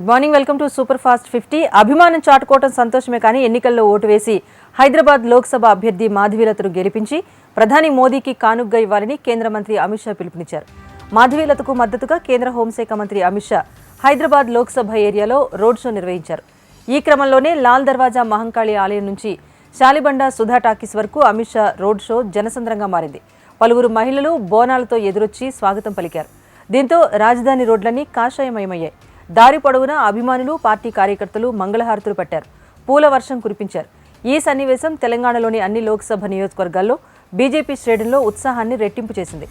Good morning, welcome to super fast 50. అభిమానం చాటుకోవటం సంతోషమే కానీ ఎన్నికల్లో ఓటు వేసి హైదరాబాద్ లోక్సభ అభ్యర్థి మాధవీలతను గెలిపించి ప్రధాని మోదీకి కానుగ్గా ఇవ్వాలని కేంద్ర మంత్రి అమిత్ షా పిలుపునిచ్చారు. మాధవీలతకు మద్దతుగా కేంద్ర హోంశాఖ మంత్రి అమిత్ షా హైదరాబాద్ లోక్సభ ఏరియాలో రోడ్ షో నిర్వహించారు. ఈ క్రమంలోనే లాల్ దర్వాజా మహంకాళి ఆలయం నుంచి శాలిబండ సుధా టాకీస్ వరకు అమిత్ షా రోడ్ షో జనసంద్రంగా మారింది. పలువురు మహిళలు బోనాలతో ఎదురొచ్చి స్వాగతం పలికారు. దీంతో రాజధాని రోడ్లన్నీ కాషాయమయమయ్యాయి. దారి పొడవునా అభిమానులు, పార్టీ కార్యకర్తలు మంగళహారతులు పట్టారు, పూల వర్షం కురిపించారు. ఈ సన్నివేశం తెలంగాణలోని అన్ని లోక్సభ నియోజకవర్గాల్లో బీజేపీ శ్రేణుల్లో ఉత్సాహాన్ని రెట్టింపు చేసింది.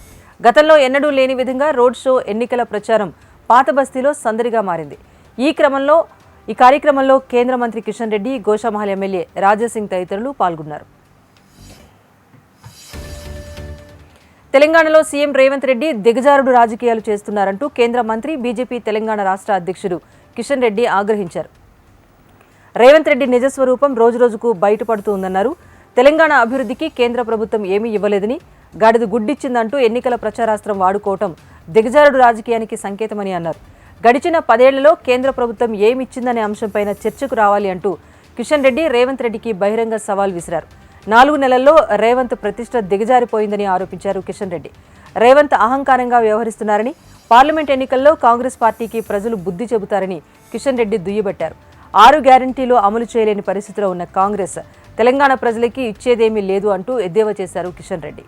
గతంలో ఎన్నడూ లేని విధంగా రోడ్ షో, ఎన్నికల ప్రచారం పాత బస్తీలో సందడిగా మారింది. ఈ కార్యక్రమంలో కేంద్ర మంత్రి కిషన్ రెడ్డి, గోషామహల్ ఎమ్మెల్యే రాజాసింగ్ తదితరులు పాల్గొన్నారు. తెలంగాణలో సీఎం రేవంత్ రెడ్డి దిగజారుడు రాజకీయాలు చేస్తున్నారంటూ కేంద్ర మంత్రి, బీజేపీ తెలంగాణ రాష్ట్ర అధ్యక్షుడు కిషన్ రెడ్డి ఆగ్రహించారు. రేవంత్ రెడ్డి నిజస్వరూపం రోజురోజుకు బయటపడుతూ ఉందన్నారు. తెలంగాణ అభివృద్ధికి కేంద్ర ప్రభుత్వం ఏమీ ఇవ్వలేదని, గాడిద గుడ్డిచ్చిందంటూ ఎన్నికల ప్రచారాస్త్రం వాడుకోవటం దిగజారుడు రాజకీయానికి సంకేతమని అన్నారు. గడిచిన 10 ఏళ్లలో కేంద్ర ప్రభుత్వం ఏమిచ్చిందనే అంశంపైన చర్చకు రావాలి అంటూ కిషన్ రెడ్డి రేవంత్ రెడ్డికి బహిరంగ సవాల్ విసిరారు. 4 నెలల్లో రేవంత్ ప్రతిష్ట దిగజారిపోయిందని ఆరోపించారు కిషన్ రెడ్డి. రేవంత్ అహంకారంగా వ్యవహరిస్తున్నారని, పార్లమెంట్ ఎన్నికల్లో కాంగ్రెస్ పార్టీకి ప్రజలు బుద్ధి చెబుతారని కిషన్ రెడ్డి దుయ్యబట్టారు. 6 గ్యారంటీలు అమలు చేయలేని పరిస్థితిలో ఉన్న కాంగ్రెస్ తెలంగాణ ప్రజలకి ఇచ్చేదేమీ లేదు అంటూ ఎద్దేవా చేశారు కిషన్ రెడ్డి.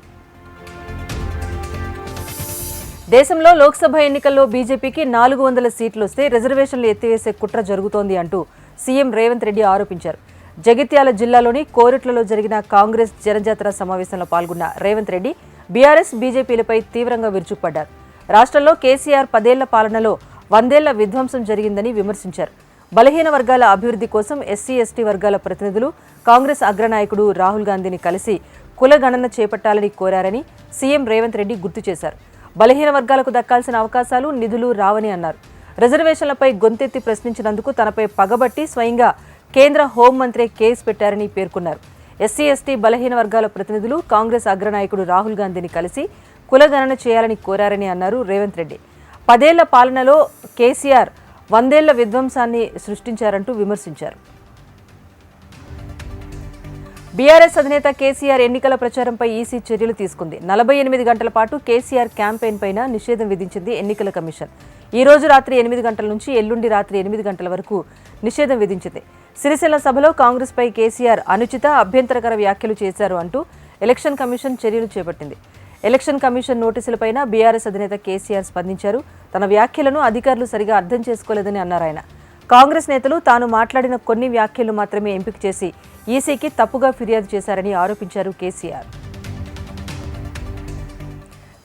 దేశంలో లోక్సభ ఎన్నికల్లో బీజేపీకి 400 సీట్లు వస్తే రిజర్వేషన్లు ఎత్తివేసే కుట్ర జరుగుతోంది అంటూ సీఎం రేవంత్ రెడ్డి ఆరోపించారు. జగిత్యాల జిల్లాలోని కోరుట్లలో జరిగిన కాంగ్రెస్ జనజాతర సమావేశంలో పాల్గొన్న రేవంత్ రెడ్డి బీఆర్ఎస్, బీజేపీలపై తీవ్రంగా విరుచుకుపడ్డారు. రాష్ట్రంలో కేసీఆర్ 10 ఏళ్ల పాలనలో 100 ఏళ్ల విధ్వంసం జరిగిందని విమర్శించారు. బలహీన వర్గాల అభివృద్ధి కోసం ఎస్సీ, ఎస్టీ వర్గాల ప్రతినిధులు కాంగ్రెస్ అగ్రనాయకుడు రాహుల్ గాంధీని కలిసి కులగణన చేపట్టాలని కోరారని సీఎం రేవంత్ రెడ్డి గుర్తు చేశారు. బలహీన వర్గాలకు దక్కాల్సిన అవకాశాలు, నిధులు రావని అన్నారు. రిజర్వేషన్లపై గొంతెత్తి ప్రశ్నించినందుకు తనపై పగబట్టి స్వయంగా కేంద్ర హోంమంత్రి కేసు పెట్టారని పేర్కొన్నారు. ఎస్సీ, ఎస్టీ, బలహీన వర్గాల ప్రతినిధులు కాంగ్రెస్ అగ్రనాయకుడు రాహుల్ గాంధీని కలిసి కులగణన చేయాలని కోరారని అన్నారు రేవంత్ రెడ్డి. 10 ఏళ్ల పాలనలో కేసీఆర్ 100 ఏళ్ల విధ్వంసాన్ని సృష్టించారంటూ విమర్శించారు. బీఆర్ఎస్ అధినేత కేసీఆర్ ఎన్నికల ప్రచారంపై ఈసీ చర్యలు తీసుకుంది. 48 గంటల పాటు కేసీఆర్ క్యాంపెయిన్ పైన నిషేధం విధించింది ఎన్నికల కమిషన్. ఈ రోజు రాత్రి 8 గంటల నుంచి ఎల్లుండి రాత్రి 8 గంటల వరకు నిషేధం విధించింది. సిరిసిల్ల సభలో కాంగ్రెస్ పై కేసీఆర్ అనుచిత, అభ్యంతరకర వ్యాఖ్యలు చేశారు అంటూ ఎలక్షన్ కమిషన్ చర్యలు చేపట్టింది. ఎలక్షన్ కమిషన్ నోటీసులపైన బీఆర్ఎస్ అధినేత కేసీఆర్ స్పందించారు. తన వ్యాఖ్యలను అధికారులు సరిగా అర్థం చేసుకోలేదని అన్నారు ఆయన. కాంగ్రెస్ నేతలు తాను మాట్లాడిన కొన్ని వ్యాఖ్యలు మాత్రమే ఎంపిక చేసి ఈసీకి తప్పుగా ఫిర్యాదు చేశారని ఆరోపించారు కేసీఆర్.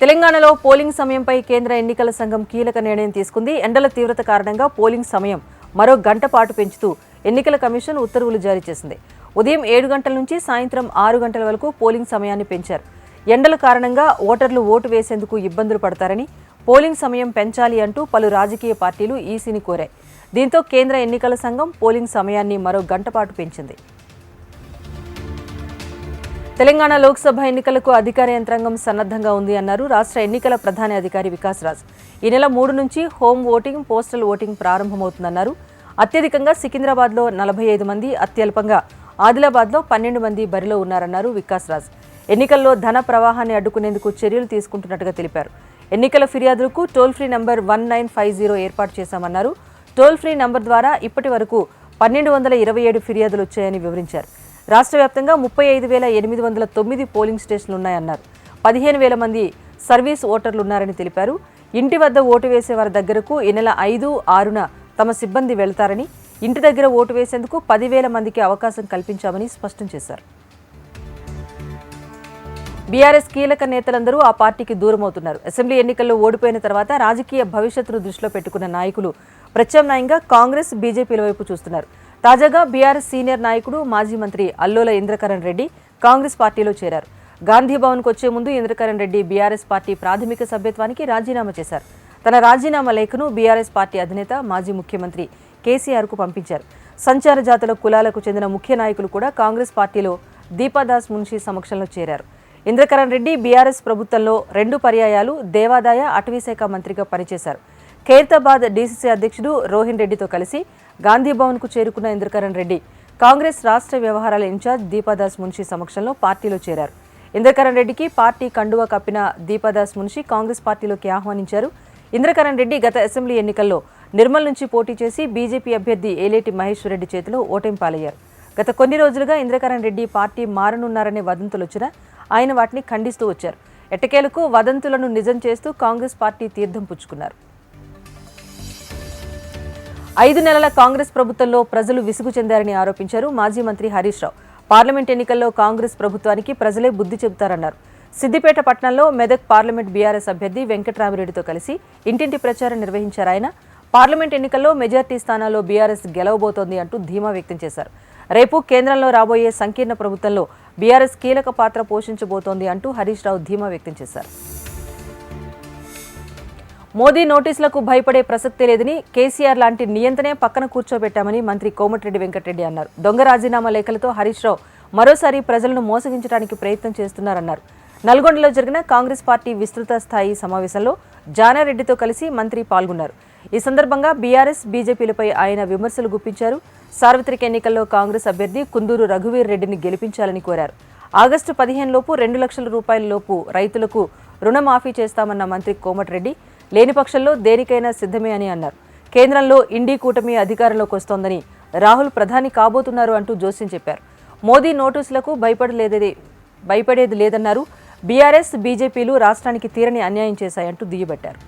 తెలంగాణలో పోలింగ్ సమయంపై కేంద్ర ఎన్నికల సంఘం కీలక నిర్ణయం తీసుకుంది. ఎండల తీవ్రత కారణంగా పోలింగ్ సమయం మరో గంట పాటు పెంచుతూ ఎన్నికల కమిషన్ ఉత్తర్వులు జారీ చేసింది. ఉదయం 7 గంటల నుంచి సాయంత్రం 6 గంటల వరకు పోలింగ్ సమయాన్ని పెంచారు. ఎండల కారణంగా ఓటర్లు ఓటు వేసేందుకు ఇబ్బందులు పడతారని, పోలింగ్ సమయం పెంచాలి అంటూ పలు రాజకీయ పార్టీలు ఈసీని కోరాయి. దీంతో కేంద్ర ఎన్నికల సంఘం పోలింగ్ సమయాన్ని మరో గంట పాటు పెంచింది. తెలంగాణ లోక్సభ ఎన్నికలకు అధికార యంత్రాంగం సన్నద్ధంగా ఉంది అన్నారు రాష్ట్ర ఎన్నికల ప్రధాన అధికారి వికాస్ రాజ్. ఈ నెల 3 నుంచి హోమ్ ఓటింగ్, పోస్టల్ ఓటింగ్ ప్రారంభమవుతుందన్నారు. అత్యధికంగా సికింద్రాబాద్లో 45 మంది, అత్యల్పంగా ఆదిలాబాద్లో 12 మంది బరిలో ఉన్నారన్నారు వికాస్ రాజ్. ఎన్నికల్లో ధన ప్రవాహాన్ని అడ్డుకునేందుకు చర్యలు తీసుకుంటున్నట్టుగా తెలిపారు. ఎన్నికల ఫిర్యాదులకు టోల్ ఫ్రీ నంబర్ 1950 ఏర్పాటు చేశామన్నారు. టోల్ ఫ్రీ నంబర్ ద్వారా ఇప్పటి వరకు 1227 ఫిర్యాదులు వచ్చాయని వివరించారు. రాష్ట్ర వ్యాప్తంగా 35,809 పోలింగ్ స్టేషన్లున్నాయన్నారు. 15,000 మంది సర్వీస్ ఓటర్లున్నారని తెలిపారు. ఇంటి వద్ద ఓటు వేసే వారి దగ్గరకు ఈ నెల 5, 6న తమ సిబ్బంది వెళ్తారని, ఇంటి దగ్గర ఓటు వేసేందుకు 10,000 మందికి అవకాశం కల్పించామని స్పష్టం చేశారు. బీఆర్ఎస్ కీలక నేతలందరూ ఆ పార్టీకి దూరమవుతున్నారు. అసెంబ్లీ ఎన్నికల్లో ఓడిపోయిన తర్వాత రాజకీయ భవిష్యత్తును దృష్టిలో పెట్టుకున్న నాయకులు ప్రత్యామ్నాయంగా కాంగ్రెస్, బీజేపీల వైపు చూస్తున్నారు. తాజాగా బీఆర్ఎస్ సీనియర్ నాయకుడు, మాజీ మంత్రి అల్లోల ఇంద్రకరణ్ రెడ్డి కాంగ్రెస్ పార్టీలో చేరారు. గాంధీ భవన్కు వచ్చే ముందు ఇంద్రకరణ్ రెడ్డి బీఆర్ఎస్ పార్టీ ప్రాథమిక సభ్యత్వానికి రాజీనామా చేశారు. తన రాజీనామా లేఖను బీఆర్ఎస్ పార్టీ అధినేత, మాజీ ముఖ్యమంత్రి కేసీఆర్కు పంపించారు. సంచార జాతుల కులాలకు చెందిన ముఖ్య నాయకులు కూడా కాంగ్రెస్ పార్టీలో దీపాదాస్ మున్షి సమక్షంలో చేరారు. ఇంద్రకరణ్ రెడ్డి బీఆర్ఎస్ ప్రభుత్వంలో 2 పర్యాయాలు దేవాదాయ, అటవీశాఖ మంత్రిగా పనిచేశారు. ఖైరతాబాద్ డీసీసీ అధ్యక్షుడు రోహిన్ రెడ్డితో కలిసి గాంధీ భవన్కు చేరుకున్న ఇంద్రకరణ్ రెడ్డి కాంగ్రెస్ రాష్ట్ర వ్యవహారాల ఇన్ఛార్జ్ దీపాదాస్ మున్షి సమక్షంలో పార్టీలో చేరారు. ఇంద్రకరణ్ రెడ్డికి పార్టీ కండువా కప్పిన దీపాదాస్ మున్షి కాంగ్రెస్ పార్టీలోకి ఆహ్వానించారు. ఇంద్రకరణ్ రెడ్డి గత అసెంబ్లీ ఎన్నికల్లో నిర్మల్ నుంచి పోటీ చేసి బీజేపీ అభ్యర్థి ఏలేటి మహేశ్వర్ రెడ్డి చేతిలో ఓటమి పాలయ్యారు. గత కొన్ని రోజులుగా ఇంద్రకరణ్ రెడ్డి పార్టీ మారనున్నారనే వదంతులు వచ్చినా ఆయన వాటిని ఖండిస్తూ వచ్చారు. ఎట్టకేలకు వదంతులను నిజం చేస్తూ కాంగ్రెస్ పార్టీ తీర్థం పుచ్చుకున్నారు. 5 నెలల కాంగ్రెస్ ప్రభుత్వంలో ప్రజలు విసుగు చెందారని ఆరోపించారు మాజీ మంత్రి హరీష్ రావు. పార్లమెంట్ ఎన్నికల్లో కాంగ్రెస్ ప్రభుత్వానికి ప్రజలే బుద్ధి చెబుతారన్నారు. సిద్దిపేట పట్టణంలో మెదక్ పార్లమెంట్ బీఆర్ఎస్ అభ్యర్థి వెంకట్రామిరెడ్డితో కలిసి ఇంటింటి ప్రచారం నిర్వహించారు. ఆయన పార్లమెంట్ ఎన్నికల్లో మెజార్టీ స్థానాల్లో బీఆర్ఎస్ గెలవబోతోంది అంటూ ధీమా వ్యక్తం చేశారు. రేపు కేంద్రంలో రాబోయే సంకీర్ణ ప్రభుత్వంలో బీఆర్ఎస్ కీలక పాత్ర పోషించబోతోంది అంటూ హరీష్ రావు ధీమా వ్యక్తం చేశారు. మోదీ నోటీసులకు భయపడే ప్రసక్తే లేదని, కేసీఆర్ లాంటి నియంతనే పక్కన కూర్చోబెట్టామని మంత్రి కోమటిరెడ్డి వెంకటరెడ్డి అన్నారు. దొంగ రాజీనామా లేఖలతో హరీష్ రావు మరోసారి ప్రజలను మోసగించడానికి ప్రయత్నం చేస్తున్నారన్నారు. నల్గొండలో జరిగిన కాంగ్రెస్ పార్టీ విస్తృత స్థాయి సమావేశంలో జానారెడ్డితో కలిసి మంత్రి పాల్గొన్నారు. ఈ సందర్భంగా బీఆర్ఎస్, బీజేపీలపై ఆయన విమర్శలు గుప్పించారు. సార్వత్రిక ఎన్నికల్లో కాంగ్రెస్ అభ్యర్థి కుందూరు రఘువీర్ రెడ్డిని గెలిపించాలని కోరారు. ఆగస్టు 15 లోపు 2 లక్షల రూపాయల లోపు రైతులకు రుణమాఫీ చేస్తామన్న మంత్రి కోమటిరెడ్డి లేని పక్షంలో దేనికైనా సిద్ధమే అని అన్నారు. కేంద్రంలో ఇండీ కూటమి అధికారంలోకి వస్తోందని, రాహుల్ ప్రధాని కాబోతున్నారు అంటూ జోస్యం చెప్పారు. మోదీ నోటీసులకు భయపడేది లేదన్నారు. బీఆర్ఎస్, బీజేపీలు రాష్ట్రానికి తీరని అన్యాయం చేశాయంటూ దుయ్యబట్టారు.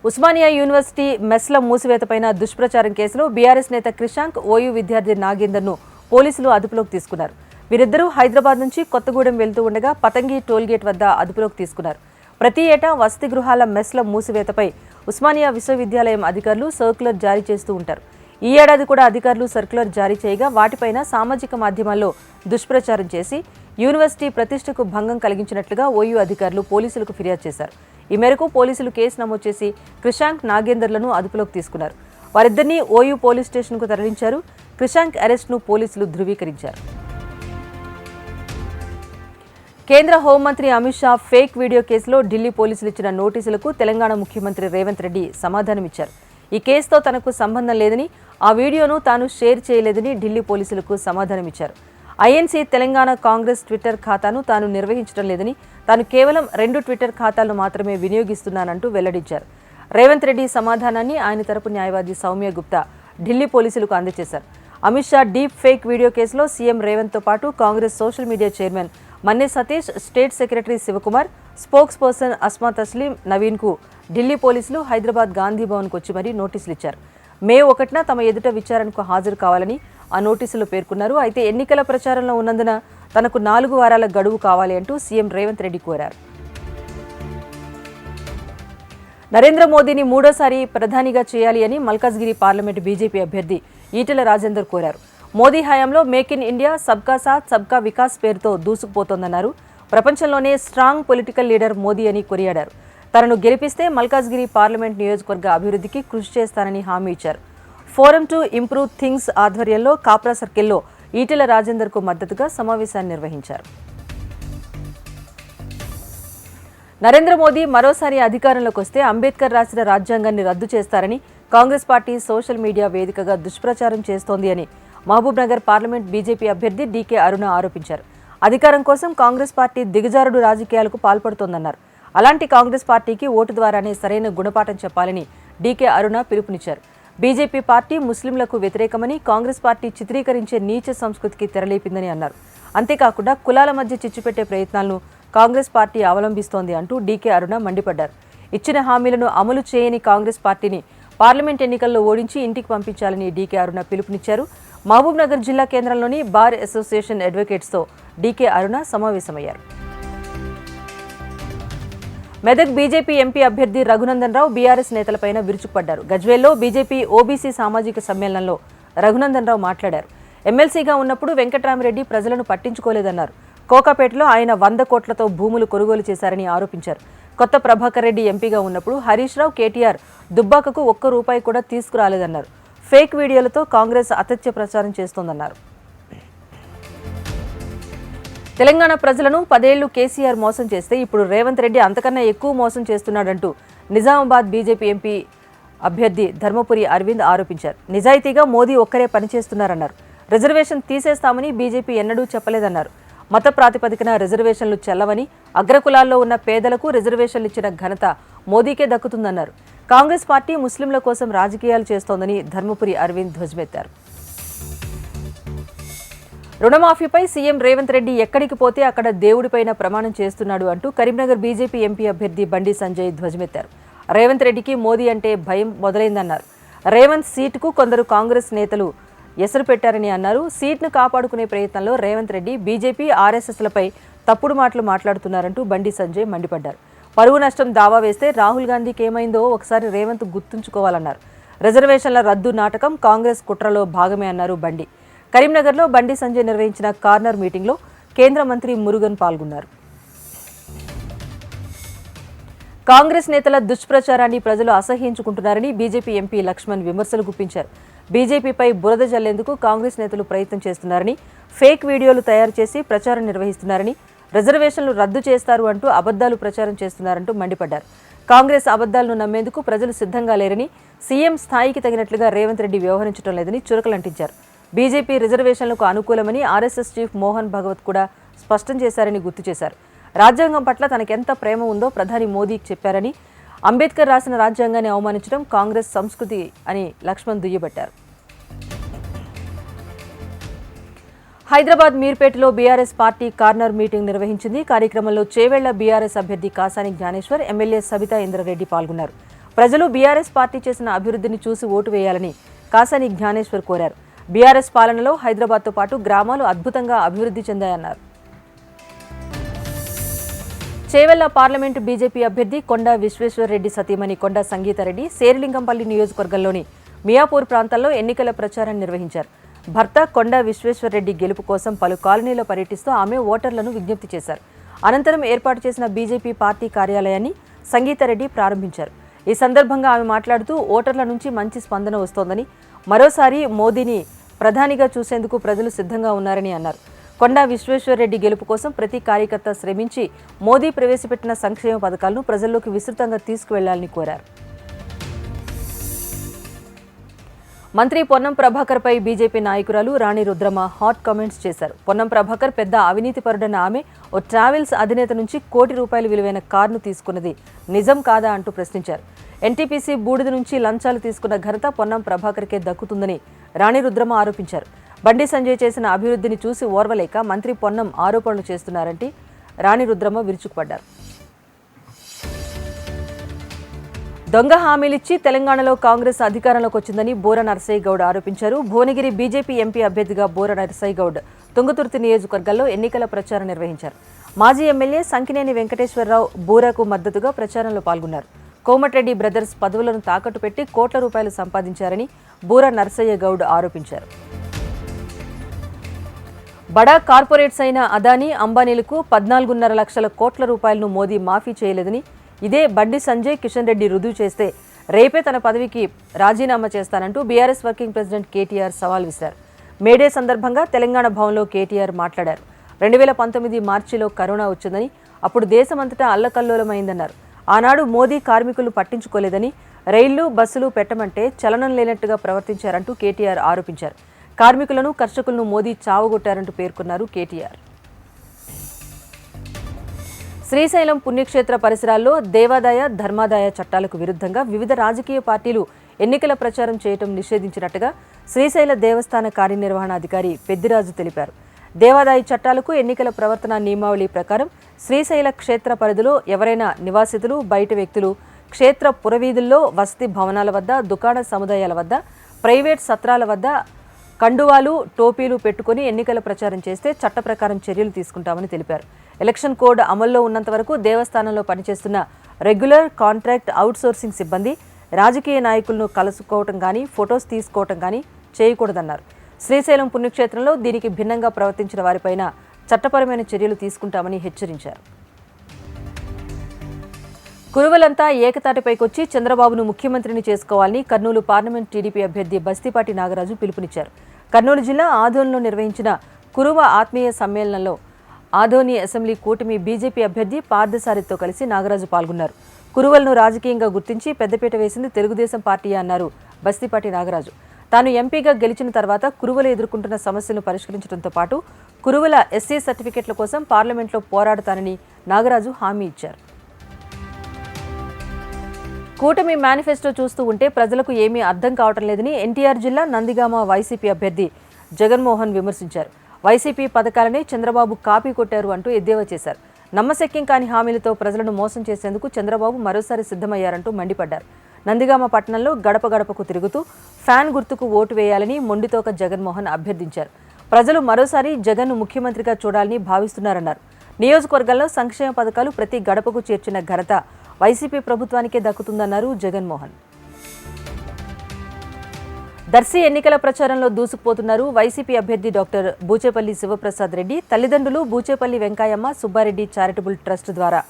ఉస్మానియా యూనివర్సిటీ మెస్ల మూసివేతపైన దుష్ప్రచారం కేసులో బీఆర్ఎస్ నేత క్రిషాంక్, ఓయూ విద్యార్థి నాగేందర్ను పోలీసులు అదుపులోకి తీసుకున్నారు. వీరిద్దరూ హైదరాబాద్ నుంచి కొత్తగూడెం వెళ్తూ ఉండగా పతంగి టోల్గేట్ వద్ద అదుపులోకి తీసుకున్నారు. ప్రతి ఏటా వసతి గృహాల మెస్ల మూసివేతపై ఉస్మానియా విశ్వవిద్యాలయం అధికారులు సర్క్యులర్ జారీ చేస్తూ ఉంటారు. ఈ ఏడాది కూడా అధికారులు సర్క్యులర్ జారీ చేయగా వాటిపైన సామాజిక మాధ్యమాల్లో దుష్ప్రచారం చేసి యూనివర్సిటీ ప్రతిష్టకు భంగం కలిగించినట్లుగా ఓయూ అధికారులు పోలీసులకు ఫిర్యాదు చేశారు. ఈ మేరకు పోలీసులు కేసు నమోదు చేసి క్రిషాంక్, నాగేందర్లను అదుపులోకి తీసుకున్నారు. వారిద్దరినీ ఓయూ పోలీస్ స్టేషన్కు తరలించారు. క్రిషాంక్ అరెస్ట్ను పోలీసులు ధృవీకరించారు. కేంద్ర హోంమంత్రి అమిత్ షా ఫేక్ వీడియో కేసులో ఢిల్లీ పోలీసులు ఇచ్చిన నోటీసులకు తెలంగాణ ముఖ్యమంత్రి రేవంత్ రెడ్డి సమాధానమిచ్చారు. ఈ కేసుతో తనకు సంబంధం లేదని, ఆ వీడియోను తాను షేర్ చేయలేదని ఢిల్లీ పోలీసులకు సమాధానమిచ్చారు. ఐఎన్సీ తెలంగాణ కాంగ్రెస్ ట్విట్టర్ ఖాతాను తాను నిర్వహించడం లేదని, తాను కేవలం 2 ట్విట్టర్ ఖాతాలను మాత్రమే వినియోగిస్తున్నానంటూ వెల్లడించారు. రేవంత్ రెడ్డి సమాధానాన్ని ఆయన తరపు న్యాయవాది సౌమ్య గుప్తా ఢిల్లీ పోలీసులకు అందజేశారు. Amit Shah deep fake video కేసులో సీఎం రేవంత్తో పాటు Congress social media chairman Manne Satish, state secretary Shivakumar, spokesperson Asma Tasleem నవీన్కు ఢిల్లీ పోలీసులు హైదరాబాద్ గాంధీ భవన్కు వచ్చి మరీ నోటీసులు ఇచ్చారు. మే 1న తమ ఎదుట విచారణకు హాజరు కావాలని ఆ నోటీసులో పేర్కొన్నారు. అయితే ఎన్నికల ప్రచారంలో ఉన్నందున తనకు 4 వారాల గడువు కావాలి అంటూ సీఎం రేవంత్ రెడ్డి కోరారు. నరేంద్ర మోదీని 3వ ప్రధానిగా చేయాలి అని మల్కాజ్గిరి పార్లమెంటు బీజేపీ అభ్యర్థి ఈటెల రాజేందర్ కోరారు. మోదీ హయాంలో మేక్ ఇన్ ఇండియా, సబ్కా సాథ్ సబ్కా వికాస్ పేరుతో దూసుకుపోతోందన్నారు. ప్రపంచంలోనే స్ట్రాంగ్ పొలిటికల్ లీడర్ మోదీ అని కొనియాడారు. తనను గెలిపిస్తే మల్కాజ్గిరి పార్లమెంట్ నియోజకవర్గ అభివృద్ధికి కృషి చేస్తానని హామీ ఇచ్చారు. ఫోరం టు ఇంప్రూవ్ థింగ్స్ ఆధ్వర్యంలో కాప్రా సర్కిల్లో ఈటెల రాజేందర్కు మద్దతుగా సమావేశాన్ని నిర్వహించారు. నరేంద్ర మోదీ మరోసారి అధికారంలోకి వస్తే అంబేద్కర్ రాసిన రాజ్యాంగాన్ని రద్దు చేస్తారని కాంగ్రెస్ పార్టీ సోషల్ మీడియా వేదికగా దుష్ప్రచారం చేస్తోంది అని మహబూబ్ నగర్ పార్లమెంట్ బీజేపీ అభ్యర్థి డీకే అరుణ ఆరోపించారు. అధికారం కోసం కాంగ్రెస్ పార్టీ దిగజారుడు రాజకీయాలకు పాల్పడుతోందన్నారు. అలాంటి కాంగ్రెస్ పార్టీకి ఓటు ద్వారానే సరైన గుణపాఠం చెప్పాలని డీకే అరుణ పిలుపునిచ్చారు. బీజేపీ పార్టీ ముస్లింలకు వ్యతిరేకమని కాంగ్రెస్ పార్టీ చిత్రీకరించే నీచ సంస్కృతికి తెరలేపిందని అన్నారు. అంతేకాకుండా కులాల మధ్య చిచ్చుపెట్టే ప్రయత్నాలను కాంగ్రెస్ పార్టీ అవలంబిస్తోంది అంటూ డీకే అరుణ మండిపడ్డారు. ఇచ్చిన హామీలను అమలు చేయని కాంగ్రెస్ పార్టీని పార్లమెంట్ ఎన్నికల్లో ఓడించి ఇంటికి పంపించాలని డీకే అరుణ పిలుపునిచ్చారు. మహబూబ్ నగర్ జిల్లా కేంద్రంలోని బార్ అసోసియేషన్ అడ్వకేట్స్తో డీకే అరుణ సమావేశమయ్యారు. మెదక్ బీజేపీ ఎంపీ అభ్యర్థి రఘునందన్ రావు బీఆర్ఎస్ నేతలపైన విరుచుకుపడ్డారు. గజ్వేల్లో బీజేపీ ఓబీసీ సామాజిక సమ్మేళనంలో రఘునందన్ రావు మాట్లాడారు. ఎమ్మెల్సీగా ఉన్నప్పుడు వెంకట్రామిరెడ్డి ప్రజలను పట్టించుకోలేదన్నారు. కోకాపేటలో ఆయన 100 కోట్లతో భూములు కొనుగోలు చేశారని ఆరోపించారు. కొత్త ప్రభాకర్ రెడ్డి ఎంపీగా ఉన్నప్పుడు హరీష్ రావు, కేటీఆర్ దుబ్బాకకు 1 రూపాయి కూడా తీసుకురాలేదన్నారు. ఫేక్ వీడియోలతో కాంగ్రెస్ అసత్య ప్రచారం చేస్తోందన్నారు. తెలంగాణ ప్రజలను 10 ఏళ్లు కేసీఆర్ మోసం చేస్తే ఇప్పుడు రేవంత్ రెడ్డి అంతకన్నా ఎక్కువ మోసం చేస్తున్నాడంటూ నిజామాబాద్ బీజేపీ ఎంపీ అభ్యర్థి ధర్మపురి అరవింద్ ఆరోపించారు. నిజాయితీగా మోదీ ఒక్కరే పనిచేస్తున్నారన్నారు. రిజర్వేషన్ తీసేస్తామని బీజేపీ ఎన్నడూ చెప్పలేదన్నారు. మత ప్రాతిపదికన రిజర్వేషన్లు చెల్లవని, అగ్రకులాల్లో ఉన్న పేదలకు రిజర్వేషన్లు ఇచ్చిన ఘనత మోదీకే దక్కుతుందన్నారు. కాంగ్రెస్ పార్టీ ముస్లింల కోసం రాజకీయాలు చేస్తోందని ధర్మపురి అరవింద్ ధ్వజమెత్తారు. రుణమాఫీపై సీఎం రేవంత్ రెడ్డి ఎక్కడికి పోతే అక్కడ దేవుడిపైన ప్రమాణం చేస్తున్నాడు అంటూ కరీంనగర్ బీజేపీ ఎంపీ అభ్యర్థి బండి సంజయ్ ధ్వజమెత్తారు. రేవంత్ రెడ్డికి మోదీ అంటే భయం మొదలైందన్నారు. రేవంత్ సీటుకు కొందరు కాంగ్రెస్ నేతలు ఎసరు పెట్టారని అన్నారు. సీట్ను కాపాడుకునే ప్రయత్నంలో రేవంత్ రెడ్డి బీజేపీ ఆర్ఎస్ఎస్లపై తప్పుడు మాటలు మాట్లాడుతున్నారంటూ బండి సంజయ్ మండిపడ్డారు. పరువు నష్టం దావా వేస్తే రాహుల్ గాంధీకి ఏమైందో ఒకసారి రేవంత్ గుర్తుంచుకోవాలన్నారు. రిజర్వేషన్ల రద్దు నాటకం కాంగ్రెస్ కుట్రలో భాగమే అన్నారు బండి. కరీంనగర్లో బండి సంజయ్ నిర్వహించిన కార్నర్ మీటింగ్లో కేంద్ర మంత్రి మురుగన్ పాల్గొన్నారు. కాంగ్రెస్ నేతల దుష్ప్రచారాన్ని ప్రజలు అసహ్యించుకుంటున్నారని బీజేపీ ఎంపీ లక్ష్మణ్ విమర్శలు గుప్పించారు. బీజేపీపై బురద జల్లేందుకు కాంగ్రెస్ నేతలు ప్రయత్నం చేస్తున్నారని, ఫేక్ వీడియోలు తయారు చేసి ప్రచారం నిర్వహిస్తున్నారని, రిజర్వేషన్లు రద్దు చేస్తారు అంటూ అబద్దాలు ప్రచారం చేస్తున్నారంటూ మండిపడ్డారు. కాంగ్రెస్ అబద్దాలను నమ్మేందుకు ప్రజలు సిద్ధంగా లేరని, సీఎం స్థాయికి తగినట్లుగా రేవంత్ రెడ్డి వ్యవహరించడం లేదని చురకలంటించారు. బీజేపీ రిజర్వేషన్లకు అనుకూలమని ఆర్ఎస్ఎస్ చీఫ్ మోహన్ భగవత్ కూడా స్పష్టం చేశారని గుర్తు చేశారు. రాజ్యాంగం పట్ల తనకెంత ప్రేమ ఉందో ప్రధాని మోదీకి చెప్పారని, అంబేద్కర్ రాసిన రాజ్యాంగాన్ని అవమానించడం కాంగ్రెస్ సంస్కృతి అని లక్ష్మణ్ దుయ్యబట్టారు. హైదరాబాద్ మీర్పేటలో బీఆర్ఎస్ పార్టీ కార్నర్ మీటింగ్ నిర్వహించింది. కార్యక్రమంలో చేవెళ్ల బీఆర్ఎస్ అభ్యర్థి కాసాని జ్ఞానేశ్వర్, ఎమ్మెల్యే సబితా ఇంద్రారెడ్డి పాల్గొన్నారు. ప్రజలు బీఆర్ఎస్ పార్టీ చేసిన అభివృద్ధిని చూసి ఓటు వేయాలని కాసాని జ్ఞానేశ్వర్ కోరారు. బీఆర్ఎస్ పాలనలో హైదరాబాద్తో పాటు గ్రామాలు అద్భుతంగా అభివృద్ధి చెందాయన్నారు. చేవెళ్ల పార్లమెంటు బీజేపీ అభ్యర్థి కొండా విశ్వేశ్వరరెడ్డి సతీమణి కొండా సంగీతారెడ్డి శేరిలింగంపల్లి నియోజకవర్గంలోని మియాపూర్ ప్రాంతాల్లో ఎన్నికల ప్రచారాన్ని నిర్వహించారు. భర్త కొండా విశ్వేశ్వరరెడ్డి గెలుపు కోసం పలు కాలనీలో పర్యటిస్తూ ఆమె ఓటర్లను విజ్ఞప్తి చేశారు. అనంతరం ఏర్పాటు చేసిన బీజేపీ పార్టీ కార్యాలయాన్ని సంగీతారెడ్డి ప్రారంభించారు. ఈ సందర్భంగా ఆమె మాట్లాడుతూ ఓటర్ల నుంచి మంచి స్పందన వస్తోందని, మరోసారి మోదీని ప్రధానిగా చూసేందుకు ప్రజలు సిద్ధంగా ఉన్నారని అన్నారు. కొండా విశ్వేశ్వరరెడ్డి గెలుపు కోసం ప్రతి కార్యకర్త శ్రమించి మోదీ ప్రవేశపెట్టిన సంక్షేమ పథకాలను ప్రజల్లోకి విస్తృతంగా తీసుకువెళ్లాలని కోరారు. మంత్రి పొన్నం ప్రభాకర్పై బీజేపీ నాయకురాలు రాణి రుద్రమ హాట్ కామెంట్స్ చేశారు. పొన్నం ప్రభాకర్ పెద్ద అవినీతిపరుడన్న ఆమె ఓ ట్రావెల్స్ అధినేత నుంచి ₹1 కోటి విలువైన కారును తీసుకున్నది నిజం కాదా అంటూ ప్రశ్నించారు. ఎన్టీపీసీ బూడిద నుంచి లంచాలు తీసుకున్న ఘనత పొన్నం ప్రభాకర్కే దక్కుతుందని రాణి రుద్రమ ఆరోపించారు. బండి సంజయ్ చేసిన అభివృద్ధిని చూసి ఓర్వలేక మంత్రి పొన్నం ఆరోపణలు చేస్తున్నారంటే రాణి రుద్రమ విరుచుకుపడ్డారు. దొంగ హామీలిచ్చి తెలంగాణలో కాంగ్రెస్ అధికారంలోకి వచ్చిందని బోర నరసయ్య గౌడ్ ఆరోపించారు. భువనగిరి బీజేపీ ఎంపీ అభ్యర్థిగా బోర నరసయ్య గౌడ్ తుంగతుర్తి నియోజకవర్గంలో ఎన్నికల ప్రచారం నిర్వహించారు. మాజీ ఎమ్మెల్యే సంకినేని వెంకటేశ్వరరావు బోరాకు మద్దతుగా ప్రచారంలో పాల్గొన్నారు. కోమటిరెడ్డి బ్రదర్స్ పదవులను తాకట్టు పెట్టి కోట్ల రూపాయలు సంపాదించారని బోర నరసయ్య గౌడ్ ఆరోపించారు. బడా కార్పొరేట్స్ అయిన అదానీ, అంబానీలకు 14.5 లక్షల కోట్ల రూపాయలను మోదీ మాఫీ చేయలేదని, ఇదే బండి సంజయ్, కిషన్ రెడ్డి రుజువు చేస్తే రేపే తన పదవికి రాజీనామా చేస్తానంటూ బీఆర్ఎస్ వర్కింగ్ ప్రెసిడెంట్ కేటీఆర్ సవాల్ విసిరారు. మేడే సందర్భంగా తెలంగాణ భవన్లో కేటీఆర్ మాట్లాడారు. 2019 మార్చిలో కరోనా వచ్చిందని, అప్పుడు దేశమంతటా అల్లకల్లోలమైందన్నారు. ఆనాడు మోదీ కార్మికులు పట్టించుకోలేదని, రైళ్లు, బస్సులు పెట్టమంటే చలనం లేనట్టుగా ప్రవర్తించారంటూ కేటీఆర్ ఆరోపించారు. కార్మికులను, కర్షకులను మోదీ చావగొట్టారంటూ పేర్కొన్నారు కేటీఆర్. శ్రీశైలం పుణ్యక్షేత్ర పరిసరాల్లో దేవాదాయ, ధర్మాదాయ చట్టాలకు విరుద్ధంగా వివిధ రాజకీయ పార్టీలు ఎన్నికల ప్రచారం చేయడం నిషేధించినట్టుగా శ్రీశైల దేవస్థాన కార్యనిర్వహణాధికారి పెద్దిరాజు తెలిపారు. దేవాదాయ చట్టాలకు, ఎన్నికల ప్రవర్తన నియమావళి ప్రకారం శ్రీశైల క్షేత్ర పరిధిలో ఎవరైనా నివాసితులు, బయట వ్యక్తులు క్షేత్ర పురవీధుల్లో, వసతి భవనాల వద్ద, దుకాణ సముదాయాల వద్ద, ప్రైవేట్ సత్రాల వద్ద కండువాలు, టోపీలు పెట్టుకుని ఎన్నికల ప్రచారం చేస్తే చట్ట ప్రకారం చర్యలు తీసుకుంటామని తెలిపారు. ఎలక్షన్ కోడ్ అమల్లో ఉన్నంత వరకు దేవస్థానంలో పనిచేస్తున్న రెగ్యులర్, కాంట్రాక్ట్, అవుట్సోర్సింగ్ సిబ్బంది రాజకీయ నాయకులను కలుసుకోవటం కానీ, ఫొటోస్ తీసుకోవటం కానీ చేయకూడదన్నారు. శ్రీశైలం పుణ్యక్షేత్రంలో దీనికి భిన్నంగా ప్రవర్తించిన వారిపైన చట్టపరమైన చర్యలు తీసుకుంటామని హెచ్చరించారు. కురువలంతా ఏకతాటిపైకొచ్చి చంద్రబాబును ముఖ్యమంత్రిని చేసుకోవాలని కర్నూలు పార్లమెంట్ టీడీపీ అభ్యర్థి బస్తిపాటి నాగరాజు పిలుపునిచ్చారు. కర్నూలు జిల్లా ఆదోన్లో నిర్వహించిన కురువ ఆత్మీయ సమ్మేళనంలో ఆదోని అసెంబ్లీ కూటమి బీజేపీ అభ్యర్థి పార్థసారథితో కలిసి నాగరాజు పాల్గొన్నారు. కురువలను రాజకీయంగా గుర్తించి పెద్దపీట వేసింది తెలుగుదేశం పార్టీ అన్నారు బస్తిపాటి నాగరాజు. తాను ఎంపీగా గెలిచిన తర్వాత కురువలు ఎదుర్కొంటున్న సమస్యలను పరిష్కరించడంతో పాటు కురువల ఎస్సీ సర్టిఫికెట్ల కోసం పార్లమెంట్లో పోరాడతానని నాగరాజు హామీ ఇచ్చారు. కూటమి మేనిఫెస్టో చూస్తూ ఉంటే ప్రజలకు ఏమీ అర్థం కావటం లేదని ఎన్టీఆర్ జిల్లా నందిగామ వైసీపీ అభ్యర్థి జగన్మోహన్ విమర్శించారు. వైసీపీ పథకాలని చంద్రబాబు కాపీ కొట్టారు అంటూ ఎద్దేవా చేశారు. నమ్మశక్యం కాని హామీలతో ప్రజలను మోసం చేసేందుకు చంద్రబాబు మరోసారి సిద్ధమయ్యారంటూ మండిపడ్డారు. నందిగామ పట్టణంలో గడప గడపకు తిరుగుతూ ఫ్యాన్ గుర్తుకు ఓటు వేయాలని మొండితోక జగన్మోహన్ అభ్యర్థించారు. ప్రజలు మరోసారి జగన్ను ముఖ్యమంత్రిగా చూడాలని భావిస్తున్నారన్నారు. నియోజకవర్గాల్లో సంక్షేమ పథకాలు ప్రతి గడపకు చేర్చిన ఘనత వైసీపీ ప్రభుత్వానికే దక్కుతుందన్నారు జగన్మోహన్. దర్శి ఎన్నికల ప్రచారంలో దూసుకుపోతున్నారు వైసీపీ అభ్యర్థి డాక్టర్ బూచేపల్లి శివప్రసాద్ రెడ్డి. తల్లిదండ్రులు బూచేపల్లి వెంకాయమ్మ సుబ్బారెడ్డి చారిటబుల్ ట్రస్ట్ ద్వారా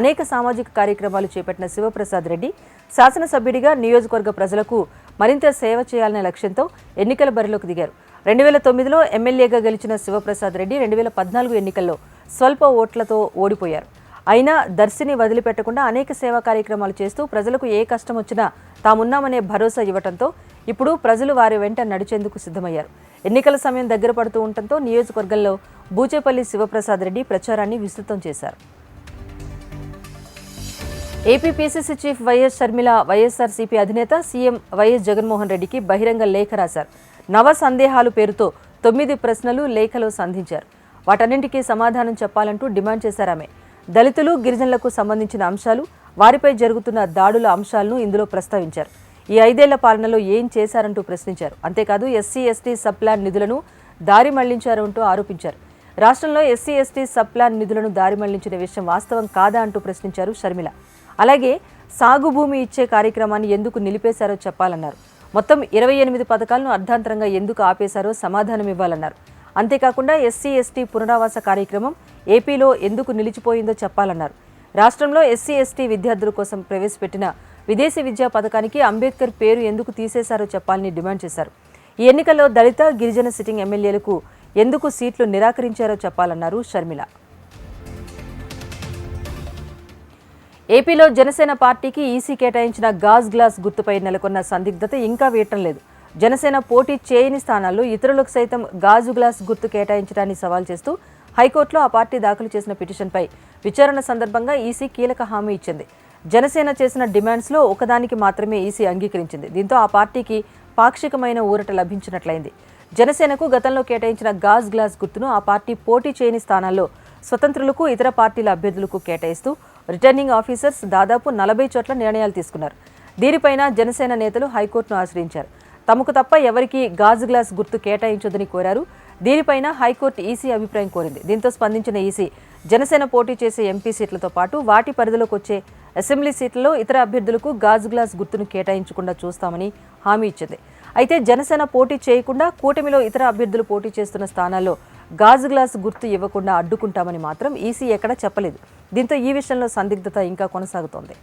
అనేక సామాజిక కార్యక్రమాలు చేపట్టిన శివప్రసాద్ రెడ్డి శాసనసభ్యుడిగా నియోజకవర్గ ప్రజలకు మరింత సేవ చేయాలనే లక్ష్యంతో ఎన్నికల బరిలోకి దిగారు. 2009లో ఎమ్మెల్యేగా గెలిచిన శివప్రసాద్ రెడ్డి 2014 ఎన్నికల్లో స్వల్ప ఓట్లతో ఓడిపోయారు. అయినా దర్శిని వదిలిపెట్టకుండా అనేక సేవా కార్యక్రమాలు చేస్తూ ప్రజలకు ఏ కష్టం వచ్చినా తామున్నామనే భరోసా ఇవ్వడంతో ఇప్పుడు ప్రజలు వారి వెంట నడిచేందుకు సిద్ధమయ్యారు. ఎన్నికల సమయం దగ్గర పడుతూ ఉండటంతో నియోజకవర్గంలో బూచేపల్లి శివప్రసాద్ రెడ్డి ప్రచారాన్ని విస్తృతం చేశారు. AP PCC chief YS Sharmila YSRCP అధినేత సీఎం వైఎస్ జగన్మోహన్ రెడ్డికి బహిరంగ లేఖ రాశారు. నవ సందేహాలు పేరుతో 9 ప్రశ్నలు లేఖలో సంధించారు. వాటన్నింటికీ సమాధానం చెప్పాలంటూ డిమాండ్ చేశారామె. దళితులు గిరిజనులకు సంబంధించిన అంశాలు, వారిపై జరుగుతున్న దాడుల అంశాలను ఇందులో ప్రస్తావించారు. ఈ 5 ఏళ్ల పాలనలో ఏం చేశారంటూ ప్రశ్నించారు. అంతేకాదు ఎస్సీ ఎస్టీ సబ్ ప్లాన్ నిధులను దారి మళ్లించారంటూ ఆరోపించారు. రాష్ట్రంలో ఎస్సీ ఎస్టీ సబ్ ప్లాన్ నిధులను దారి మళ్లించిన విషయం వాస్తవం కాదా అంటూ ప్రశ్నించారు షర్మిల. అలాగే సాగు భూమి ఇచ్చే కార్యక్రమాన్ని ఎందుకు నిలిపేశారో చెప్పాలన్నారు. మొత్తం 28 పథకాలను అర్ధాంతరంగా ఎందుకు ఆపేశారో సమాధానం ఇవ్వాలన్నారు. అంతేకాకుండా ఎస్సీ ఎస్టీ పునరావాస కార్యక్రమం ఏపీలో ఎందుకు నిలిచిపోయిందో చెప్పాలన్నారు. రాష్ట్రంలో ఎస్సీ ఎస్టీ విద్యార్థుల కోసం ప్రవేశపెట్టిన విదేశీ విద్యా పథకానికి అంబేద్కర్ పేరు ఎందుకు తీసేశారో చెప్పాలని డిమాండ్ చేశారు. ఈ ఎన్నికల్లో దళిత గిరిజన సిట్టింగ్ ఎమ్మెల్యేలకు ఎందుకు సీట్లు నిరాకరించారో చెప్పాలన్నారు షర్మిల. ఏపీలో జనసేన పార్టీకి ఈసీ కేటాయించిన గాజ్ గ్లాస్ గుర్తుపై నెలకొన్న సందిగ్ధత ఇంకా వీడటం లేదు. జనసేన పోటీ చేయని స్థానాల్లో ఇతరులకు సైతం గాజు గ్లాస్ గుర్తు కేటాయించడాన్ని సవాల్ చేస్తూ హైకోర్టులో ఆ పార్టీ దాఖలు చేసిన పిటిషన్పై విచారణ సందర్భంగా ఈసీ కీలక హామీ ఇచ్చింది. జనసేన చేసిన డిమాండ్స్లో ఒకదానికి మాత్రమే ఈసీ అంగీకరించింది. దీంతో ఆ పార్టీకి పాక్షికమైన ఊరట లభించినట్లయింది. జనసేనకు గతంలో కేటాయించిన గాజ్ గ్లాస్ గుర్తును ఆ పార్టీ పోటీ చేయని స్థానాల్లో స్వతంత్రులకు ఇతర పార్టీల అభ్యర్థులకు కేటాయిస్తూ రిటర్నింగ్ ఆఫీసర్స్ దాదాపు 40 చోట్ల నిర్ణయాలు తీసుకున్నారు. దీనిపైన జనసేన నేతలు హైకోర్టును ఆశ్రయించారు. తమకు తప్ప ఎవరికీ గాజు గ్లాస్ గుర్తు కేటాయించొద్దని కోరారు. దీనిపైన హైకోర్టు ఈసీ అభిప్రాయం కోరింది. దీంతో స్పందించిన ఈసీ జనసేన పోటీ చేసే ఎంపీ సీట్లతో పాటు వాటి పరిధిలోకి వచ్చే అసెంబ్లీ సీట్లలో ఇతర అభ్యర్థులకు గాజు గ్లాస్ గుర్తును కేటాయించకుండా చూస్తామని హామీ ఇచ్చింది. అయితే జనసేన పోటీ చేయకుండా కూటమిలో ఇతర అభ్యర్థులు పోటీ చేస్తున్న స్థానాల్లో గాజు గ్లాస్ గుర్తు ఇవ్వకుండా అడ్డుకుంటామని మాత్రం ఈసీ ఎక్కడా చెప్పలేదు. దీంతో ఈ విషయంలో సందిగ్ధత ఇంకా కొనసాగుతోంది.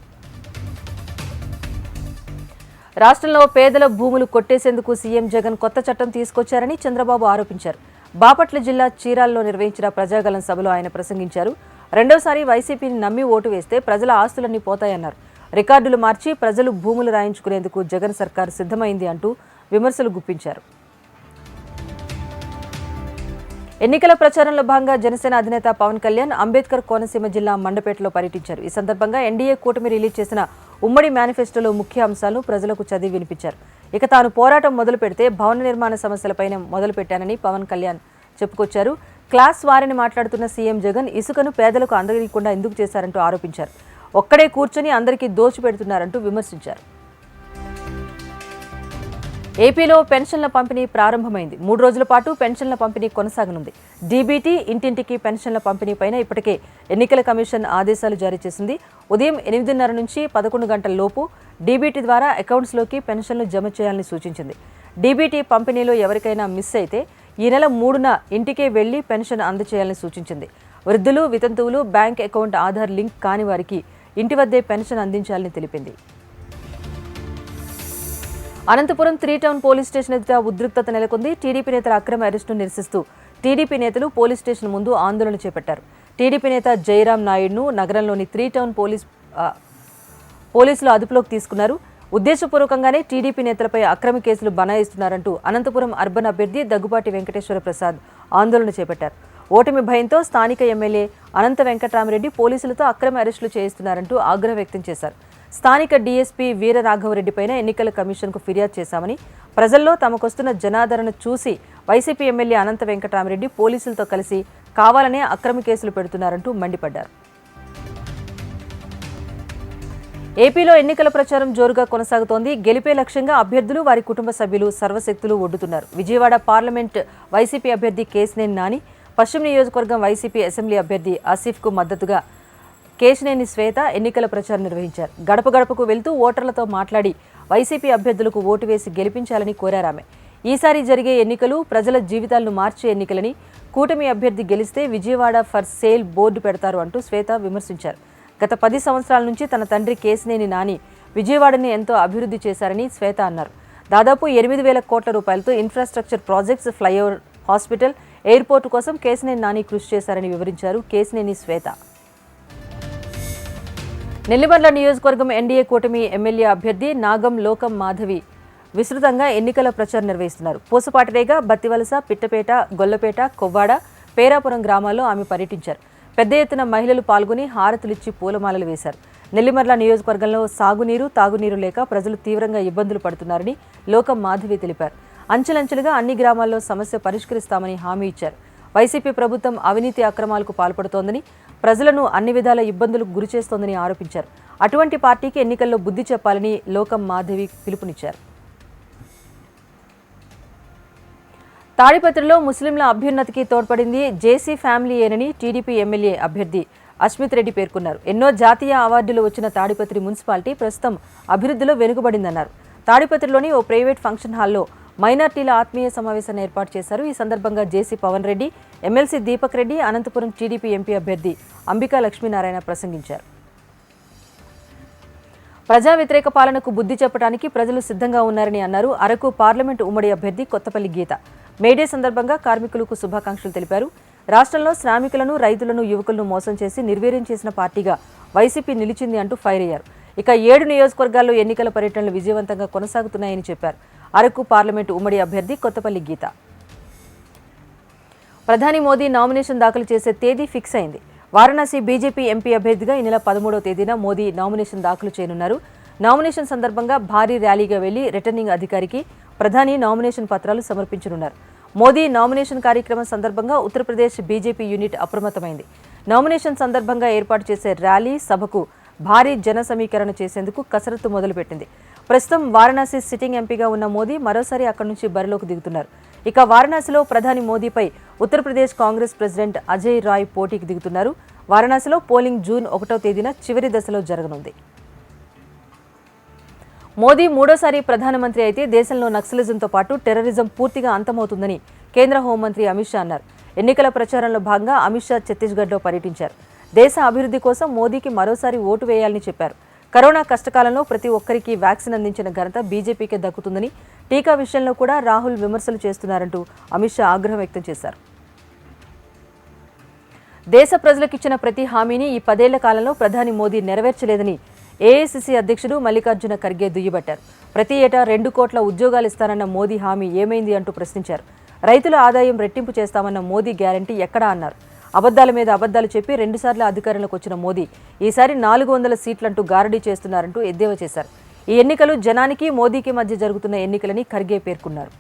రాష్ట్రంలో పేదల భూములు కొట్టేసేందుకు సీఎం జగన్ కొత్త చట్టం తీసుకొచ్చారని చంద్రబాబు ఆరోపించారు. బాపట్ల జిల్లా చీరాల్లో నిర్వహించిన ప్రజాగళం సభలో ఆయన ప్రసంగించారు. రెండోసారి వైసీపీని నమ్మి ఓటు వేస్తే ప్రజల ఆస్తులన్నీ పోతాయన్నారు. రికార్డులు మార్చి ప్రజలు భూములు రాయించుకునేందుకు జగన్ సర్కారు సిద్ధమైంది అంటూ విమర్శలు గుప్పించారు. ఎన్నికల ప్రచారంలో భాగంగా జనసేన అధినేత పవన్ కళ్యాణ్ అంబేద్కర్ కోనసీమ జిల్లా మండపేటలో పర్యటించారు. ఈ సందర్భంగా ఎన్డీఏ కూటమి రిలీజ్ చేసిన ఉమ్మడి మేనిఫెస్టోలో ముఖ్య అంశాలను ప్రజలకు చదివి వినిపించారు. ఇక తాను పోరాటం మొదలు పెడితే భవన నిర్మాణ సమస్యలపైనే మొదలు పెట్టానని పవన్ కళ్యాణ్ చెప్పుకొచ్చారు. క్లాస్ వారిని మాట్లాడుతున్న సీఎం జగన్ ఇసుకను పేదలకు అందజేయకుండా ఎందుకు చేశారంటూ ఆరోపించారు. ఒక్కడే కూర్చొని అందరికీ దోచిపెడుతున్నారంటూ విమర్శించారు. ఏపీలో పెన్షన్ల పంపిణీ ప్రారంభమైంది. 3 రోజుల పాటు పెన్షన్ల పంపిణీ కొనసాగనుంది. డీబీటీ ఇంటింటికి పెన్షన్ల పంపిణీపైన ఇప్పటికే ఎన్నికల కమిషన్ ఆదేశాలు జారీ చేసింది. ఉదయం 8:30 నుంచి 11 గంటల లోపు డీబీటీ ద్వారా అకౌంట్స్లోకి పెన్షన్లు జమ చేయాలని సూచించింది. డీబీటీ పంపిణీలో ఎవరికైనా మిస్ అయితే ఈ నెల 3న ఇంటికే వెళ్లి పెన్షన్ అందజేయాలని సూచించింది. వృద్ధులు, వితంతువులు, బ్యాంక్ అకౌంట్ ఆధార్ లింక్ కాని వారికి ఇంటి వద్దే పెన్షన్ అందించాలని తెలిపింది. అనంతపురం 3 టౌన్ పోలీస్ స్టేషన్ ఎదుట ఉద్రిక్తత నెలకొంది. టీడీపీ నేతల అక్రమ అరెస్టును నిరసిస్తూ టీడీపీ నేతలు పోలీస్ స్టేషన్ ముందు ఆందోళన చేపట్టారు. టీడీపీ నేత జయరాం నాయుడును నగరంలోని 3 టౌన్ పోలీసులు అదుపులోకి తీసుకున్నారు. ఉద్దేశపూర్వకంగానే టీడీపీ నేతలపై అక్రమ కేసులు బనాయిస్తున్నారంటూ అనంతపురం అర్బన్ అభ్యర్థి దగ్గుబాటి వెంకటేశ్వర ప్రసాద్ ఆందోళన చేపట్టారు. ఓటమి భయంతో స్థానిక ఎమ్మెల్యే అనంత వెంకట్రామరెడ్డి పోలీసులతో అక్రమ అరెస్టులు చేయిస్తున్నారంటూ ఆగ్రహం వ్యక్తం చేశారు. స్థానిక డీఎస్పీ వీరరాఘవరెడ్డిపైన ఎన్నికల కమిషన్కు ఫిర్యాదు చేశామని, ప్రజల్లో తమకొస్తున్న జనాదరణ చూసి వైసీపీ ఎమ్మెల్యే అనంత వెంకట్రామరెడ్డి పోలీసులతో కలిసి కావాలనే అక్రమ కేసులు పెడుతున్నారంటూ మండిపడ్డారు. ఏపీలో ఎన్నికల ప్రచారం జోరుగా కొనసాగుతోంది. గెలిపే లక్ష్యంగా అభ్యర్థులు, వారి కుటుంబ సభ్యులు సర్వశక్తులు ఒడ్డుతున్నారు. విజయవాడ పార్లమెంట్ వైసీపీ అభ్యర్థి కేశినేని నాని, పశ్చిమ నియోజకవర్గం వైసీపీ అసెంబ్లీ అభ్యర్థి ఆసిఫ్కు మద్దతుగా కేశినేని శ్వేత ఎన్నికల ప్రచారం నిర్వహించారు. గడప గడపకు వెళ్తూ ఓటర్లతో మాట్లాడి వైసీపీ అభ్యర్థులకు ఓటు వేసి గెలిపించాలని కోరారామె. ఈసారి జరిగే ఎన్నికలు ప్రజల జీవితాలను మార్చే ఎన్నికలని, కూటమి అభ్యర్థి గెలిస్తే విజయవాడ ఫర్ సేల్ బోర్డు పెడతారు అంటూ శ్వేత విమర్శించారు. గత 10 సంవత్సరాల నుంచి తన తండ్రి కేశినేని నాని విజయవాడని ఎంతో అభివృద్ధి చేశారని శ్వేత అన్నారు. దాదాపు 8,000 కోట్ల రూపాయలతో infrastructure projects, flyover, hospital, airport కోసం కేశినేని నాని కృషి చేశారని వివరించారు కేశినేని శ్వేత. నెల్లిమర్ల నియోజకవర్గం ఎన్డీఏ కూటమి ఎమ్మెల్యే అభ్యర్థి నాగం లోకం మాధవి విస్తృతంగా ఎన్నికల ప్రచారం నిర్వహిస్తున్నారు. పూసపాటిరేగ, బత్తివలస, పిట్టపేట, గొల్లపేట, కొవ్వాడ, పేరాపురం గ్రామాల్లో ఆమె పర్యటించారు. పెద్ద ఎత్తున మహిళలు పాల్గొని హారతులిచ్చి పూలమాలలు వేశారు. నెల్లిమర్ల నియోజకవర్గంలో సాగునీరు, తాగునీరు లేక ప్రజలు తీవ్రంగా ఇబ్బందులు పడుతున్నారని లోకం మాధవి తెలిపారు. అంచెలంచెలుగా అన్ని గ్రామాల్లో సమస్య పరిష్కరిస్తామని హామీ ఇచ్చారు. వైసీపీ ప్రభుత్వం అవినీతి అక్రమాలకు పాల్పడుతోందని, ప్రజలను అన్ని విధాల ఇబ్బందులకు గురిచేస్తోందని ఆరోపించారు. అటువంటి పార్టీకి ఎన్నికల్లో బుద్ధి చెప్పాలని లోకం మాధవి పిలుపునిచ్చారు. తాడిపత్రిలో ముస్లింల అభ్యున్నతికి తోడ్పడింది జేసీ ఫ్యామిలీయేనని టీడీపీ ఎమ్మెల్యే అభ్యర్థి అస్మిత్ రెడ్డి పేర్కొన్నారు. ఎన్నో జాతీయ అవార్డులు వచ్చిన తాడిపత్రి మున్సిపాలిటీ ప్రస్తుతం అభివృద్ధిలో వెనుకబడిందన్నారు. తాడిపత్రిలోని ఓ ప్రైవేట్ ఫంక్షన్ హాల్లో మైనార్టీల ఆత్మీయ సమావేశాన్ని ఏర్పాటు చేశారు. ఈ సందర్భంగా JC Pavan Reddy, MLC Deepak Reddy, Anantapur TDP MP అభ్యర్థి అంబికా లక్ష్మీనారాయణ ప్రసంగించారు. ప్రజా వ్యతిరేక పాలనకు బుద్ధి చెప్పడానికి ప్రజలు సిద్ధంగా ఉన్నారని అన్నారు. అరకు పార్లమెంటు ఉమ్మడి అభ్యర్థి కొత్తపల్లి గీత మేడే సందర్భంగా కార్మికులకు శుభాకాంక్షలు తెలిపారు. రాష్ట్రంలో శ్రామికులను, రైతులను, యువకులను మోసం చేసి నిర్వీర్యం చేసిన పార్టీగా వైసీపీ నిలిచింది అంటూ ఫైర్ అయ్యారు. ఇక 7 నియోజకవర్గాల్లో ఎన్నికల పర్యటనలు విజయవంతంగా కొనసాగుతున్నాయని చెప్పారు. అరకు పార్లమెంటు ఉమ్మడి అభ్యర్థి కొత్తపల్లి గీత. ప్రధాని మోదీ నామినేషన్ దాఖలు చేసే తేదీ ఫిక్స్ అయింది. వారణాసి బీజేపీ ఎంపీ అభ్యర్థిగా ఈ నెల 13వ తేదీన మోదీ నామినేషన్ దాఖలు చేయనున్నారు. నామినేషన్ సందర్భంగా భారీ ర్యాలీగా వెళ్లి రిటర్నింగ్ అధికారికి ప్రధాని నామినేషన్ పత్రాలు సమర్పించనున్నారు. మోదీ నామినేషన్ కార్యక్రమం సందర్భంగా ఉత్తరప్రదేశ్ బీజేపీ యూనిట్ అప్రమత్తమైంది. నామినేషన్ సందర్భంగా ఏర్పాటు చేసే ర్యాలీ, సభకు భారీ జన సమీకరణ చేసేందుకు కసరత్తు మొదలుపెట్టింది. ప్రస్తుతం వారణాసి సిట్టింగ్ ఎంపీగా ఉన్న మోదీ మరోసారి అక్కడి నుంచి బరిలోకి దిగుతున్నారు. ఇక వారణాసిలో ప్రధాని మోదీపై ఉత్తరప్రదేశ్ కాంగ్రెస్ ప్రెసిడెంట్ అజయ్ రాయ్ పోటీకి దిగుతున్నారు. వారణాసిలో పోలింగ్ జూన్ 1వ తేదీన చివరి దశలో జరగనుంది. మోదీ మూడోసారి ప్రధానమంత్రి అయితే దేశంలో నక్సలిజంతో పాటు టెర్రరిజం పూర్తిగా అంతమవుతుందని కేంద్ర హోంమంత్రి అమిత్ షా అన్నారు. ఎన్నికల ప్రచారంలో భాగంగా అమిత్ షా ఛత్తీస్గఢ్లో పర్యటించారు. దేశ అభివృద్ధి కోసం మోదీకి మరోసారి ఓటు వేయాలని చెప్పారు. కరోనా కష్టకాలంలో ప్రతి ఒక్కరికి వ్యాక్సిన్ అందించిన ఘనత బీజేపీకే దక్కుతుందని, టీకా విషయంలో కూడా రాహుల్ విమర్శలు చేస్తున్నారంటూ అమిత్ షా ఆగ్రహం వ్యక్తం చేశారు. దేశ ప్రజలకిచ్చిన ప్రతి హామీని ఈ 10 ఏళ్ల కాలంలో ప్రధాని మోదీ నెరవేర్చలేదని ఏఐసీసీ అధ్యక్షుడు మల్లికార్జున ఖర్గే దుయ్యబట్టారు. ప్రతి ఏటా 2 కోట్ల ఉద్యోగాలు ఇస్తానన్న మోదీ హామీ ఏమైంది అంటూ ప్రశ్నించారు. రైతుల ఆదాయం రెట్టింపు చేస్తామన్న మోదీ గ్యారంటీ ఎక్కడా అన్నారు. అబద్దాల మీద అబద్దాలు చెప్పి 2 సార్లు అధికారంలోకి వచ్చిన మోదీ ఈసారి 400 సీట్లంటూ గారడీ చేస్తున్నారంటూ ఎద్దేవా చేశారు. ఈ ఎన్నికలు జనానికి, మోదీకి మధ్య జరుగుతున్న ఎన్నికలని ఖర్గే పేర్కొన్నారు.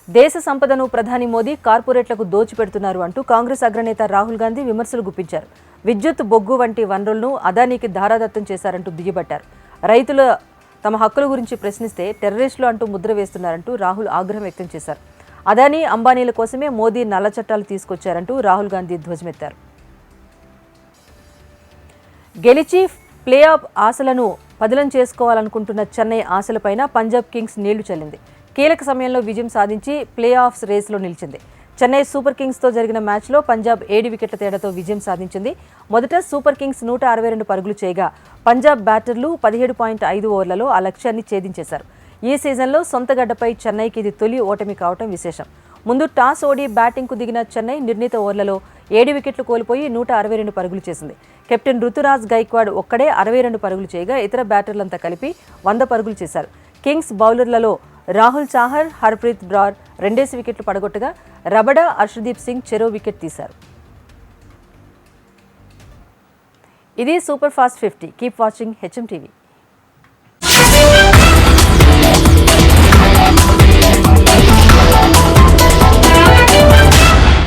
దేశ సంపదను ప్రధాని మోదీ కార్పొరేట్లకు దోచిపెడుతున్నారు అంటూ కాంగ్రెస్ అగ్రనేత రాహుల్ గాంధీ విమర్శలు గుప్పించారు. విద్యుత్, బొగ్గు వంటి వనరులను అదానీకి ధారాదత్తం చేశారంటూ దుయ్యబట్టారు. రైతుల తమ హక్కుల గురించి ప్రశ్నిస్తే టెర్రరిస్టులు అంటూ ముద్ర వేస్తున్నారంటూ రాహుల్ ఆగ్రహం వ్యక్తం చేశారు. అదానీ, అంబానీల కోసమే మోదీ నల్ల చట్టాలు తీసుకొచ్చారంటూ రాహుల్ గాంధీ ధ్వజమెత్తారు. గెలిచి ప్లే ఆఫ్ ఆశలను పదిలం చేసుకోవాలనుకుంటున్న చెన్నై ఆశలపైన పంజాబ్ కింగ్స్ నీళ్లు చల్లింది. కీలక సమయంలో విజయం సాధించి ప్లే ఆఫ్స్ రేసులో నిలిచింది. చెన్నై సూపర్ కింగ్స్తో జరిగిన మ్యాచ్లో పంజాబ్ 7 వికెట్ల తేడాతో విజయం సాధించింది. మొదట సూపర్ కింగ్స్ 162 పరుగులు చేయగా పంజాబ్ బ్యాటర్లు 17.5 ఓవర్లలో ఆ లక్ష్యాన్ని ఛేదించేశారు. ఈ సీజన్లో సొంత గడ్డపై చెన్నైకి ఇది తొలి ఓటమి కావటం విశేషం. ముందు టాస్ ఓడి బ్యాటింగ్కు దిగిన చెన్నై నిర్ణీత ఓవర్లలో 7 వికెట్లు కోల్పోయి 162 పరుగులు చేసింది. కెప్టెన్ రుతురాజ్ గైక్వాడ్ ఒక్కడే 62 పరుగులు చేయగా ఇతర బ్యాటర్లంతా కలిపి 100 పరుగులు చేశారు. కింగ్స్ బౌలర్లలో రాహుల్ చాహర్, హర్ప్రీత్ బ్రార్ రెండేసి వికెట్లు పడగొట్టగా రబడా, అర్షదీప్ సింగ్ చెరో వికెట్ తీశారు. ఇది super fast 50. Keep watching HM TV.